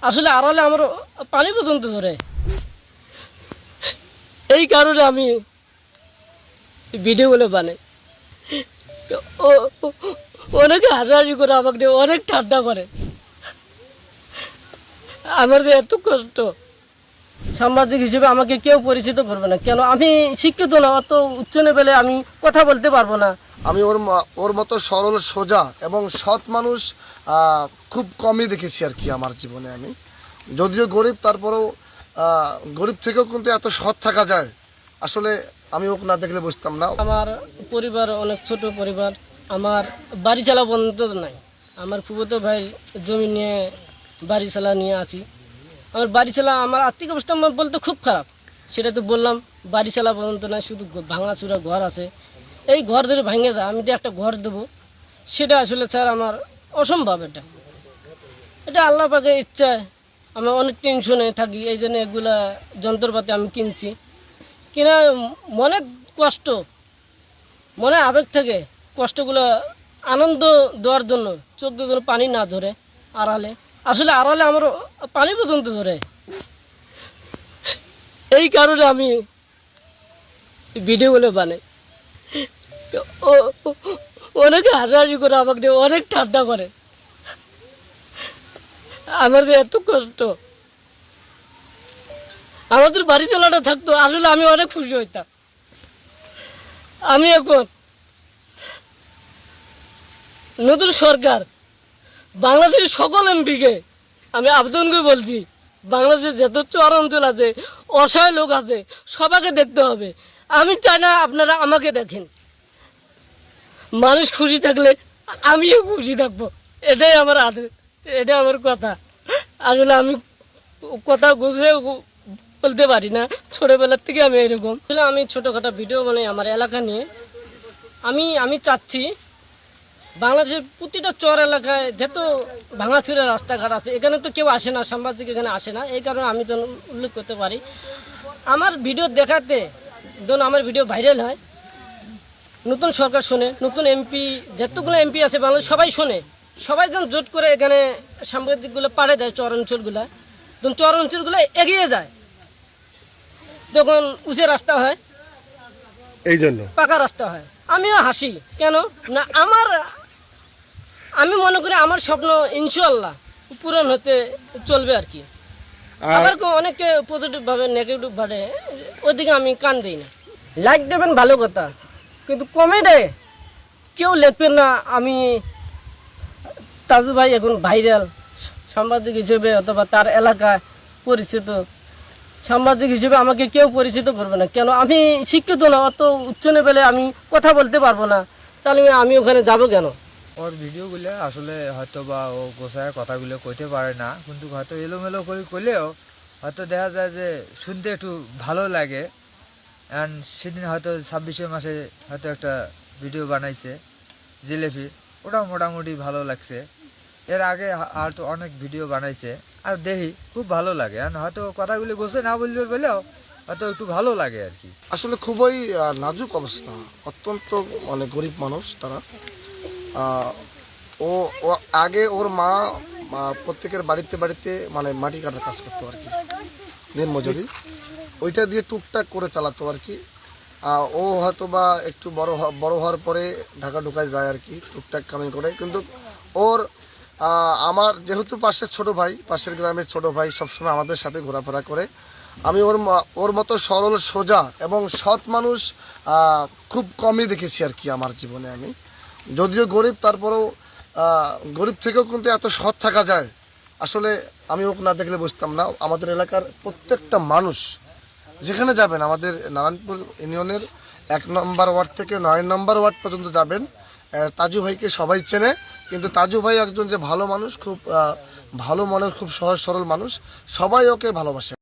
আসলে আড়ালে আমার পানি পর্যন্ত ধরে। এই কারণে আমি ভিডিওগুলো বানাই। তো অনেকে হাসাহাসি করে, আমাকে নিয়ে অনেক ঠান্ডা করে। আমার যে এত কষ্ট, সাংবাদিক হিসেবে আমাকে কেউ পরিচিত করবে না। কেন? আমি শিক্ষিত না, অত উচ্চ লেভেলে আমি কথা বলতে পারবো না। আমি ওর মতো সরল সোজা এবং সৎ মানুষ খুব কমই দেখেছি আর কি আমার জীবনে। আমি যদিও গরিব, তারপরেও গরিব থেকেও কিন্তু এত সৎ থাকা যায়, আসলে আমি ওকে না দেখলে বুঝতাম না। আমার পরিবার অনেক ছোট পরিবার, আমার বাড়ি চালা পর্যন্ত নাই। আমার ফুফাতো ভাই জমি নিয়ে বাড়ি চালা নিয়ে আছি। আমার বাড়ি চালা, আমার আর্থিক অবস্থা বলতে খুব খারাপ, সেটা তো বললাম। বাড়ি চালা পর্যন্ত নাই, শুধু ভাঙাচুরা ঘর আছে। এই ঘর ধরে ভেঙে যায়, আমি তো একটা ঘর দেবো, সেটা আসলে স্যার আমার অসম্ভব। এটা আল্লাহ পাকের ইচ্ছায় আমি অনেক টেনশনে থাকি, এই জন্য এগুলা যন্ত্রপাতি আমি কিনছি। কিনা মনে কষ্ট, মনে আবেগ থেকে কষ্টগুলো আনন্দ দেওয়ার জন্য, চোখ যেন পানি না ধরে আড়ালে। আসলে আড়ালে আমার পানি পর্যন্ত ধরে। এই কারণে আমি ভিডিওগুলো বানাই। তো অনেকে হাসাহাসি করে, আমাকে নিয়ে অনেক ঠান্ডা করে। আমার যে এত কষ্ট, আমাদের বাড়ি চালাটা থাকতো, আসলে আমি অনেক খুশি হইতাম। আমি এখন নতুন সরকার, বাংলাদেশের সকল এমপিকে আমি আবেদন করে বলছি, বাংলাদেশের যত চর অঞ্চল আছে, অসহায় লোক আছে, সবাইকে দেখতে হবে। আমি চাই না আপনারা আমাকে দেখেন। মানুষ খুশি থাকলে আমিও খুশি থাকবো, এটাই আমার আদেশ, এটা আমার কথা। আসলে আমি কথা গুছিয়ে বলতে পারি না, ছোটবেলার থেকে আমি এরকম। আসলে আমি ছোটোখাটো ভিডিও বানাই আমার এলাকা নিয়ে। আমি চাচ্ছি বাংলাদেশের প্রতিটা চর এলাকায় যত ভাঙাচুরা রাস্তাঘাট আছে, এখানে তো কেউ আসে না, সাংবাদিক এখানে আসে না। এই কারণে আমি তো উল্লেখ করতে পারি, আমার ভিডিও দেখাতে ধরুন আমার ভিডিও ভাইরাল হয়, নতুন সরকার শোনে, নতুন এমপি, যতগুলো এমপি আছে বাংলাদেশ সবাই শোনে, সবাই যেন জোট করে এখানে সাংবাদিকগুলো পাড়ে দেয় চর অঞ্চলগুলা। তখন চর অঞ্চলগুলো এগিয়ে যায়, যখন উঁচু রাস্তা হয়, এই জন্য পাকা রাস্তা হয়। আমিও হাসি, কেন না আমি মনে করি আমার স্বপ্ন ইনশাআল্লাহ পূরণ হতে চলবে আর কি। আবার অনেকে পজিটিভ ভাবে, নেগেটিভ ভাবে, ওইদিকে আমি কান দিই না। লাইক দেবেন ভালো কথা, কিন্তু কমেন্টে কেউ লিখবেন না আমি তাজু ভাই এখন ভাইরাল সাংবাদিক হিসেবে, অথবা তার এলাকায় পরিচিত সাংবাদিক হিসেবে আমাকে কেউ পরিচিত করবে না। কেন? আমি শিক্ষিত না, অত উচ্চ লেভেলে আমি কথা বলতে পারবো না। তাহলে আমি ওখানে যাব কেন? ওর ভিডিওগুলো আসলে হয়তো বা ও গোছায় কথাগুলো কইতে পারে না, কিন্তু হয়তো এলোমেলো করে করলেও হয়তো দেখা যায় যে শুনতে একটু ভালো লাগে। অ্যান্ড সেদিন হয়তো 26শে মাসে হয়তো একটা ভিডিও বানাইছে জিলেপির, ওটাও মোটামুটি ভালো লাগছে। এর আগে হয়তো অনেক ভিডিও বানাইছে, আর দেখি খুব ভালো লাগে। আর হয়তো কথাগুলি গোছে না বললে বলেও হয়তো একটু ভালো লাগে আর কি। আসলে খুবই নাজুক অবস্থা, অত্যন্ত মানে গরিব মানুষ তারা। ও ও আগে ওর মা প্রত্যেকের বাড়িতে বাড়িতে মানে মাটি কাটার কাজ করতো আর কি, দিন মজুরি, ওইটা দিয়ে টুকটাক করে চালাতো আর কি। ও হয়তো বা একটু বড় হওয়ার পরে ঢাকা ঢুকায় যায় আর কি, টুকটাক কামাই করে। কিন্তু ওর আমার যেহেতু পাশের গ্রামের ছোট ভাই সবসময় আমাদের সাথে ঘোরাফেরা করে, আমি ওর মতো সরল সোজা এবং সৎ মানুষ খুব কমই দেখেছি আর কি আমার জীবনে। আমি যদিও গরিব, তারপরেও গরিব থেকেও কিন্তু এত সৎ থাকা যায়, আসলে আমি ওকে না দেখলে বুঝতাম না। আমাদের এলাকার প্রত্যেকটা মানুষ যেখানে যাবেন, আমাদের নারায়ণপুর ইউনিয়নের 1 নম্বর ওয়ার্ড থেকে 9 নম্বর ওয়ার্ড পর্যন্ত যাবেন, তাজু ভাইকে সবাই চেনে। কিন্তু তাজু ভাই একজন যে ভালো মানুষ, খুব ভালো মনের, খুব সহজ সরল মানুষ, সবাই ওকে ভালোবাসে।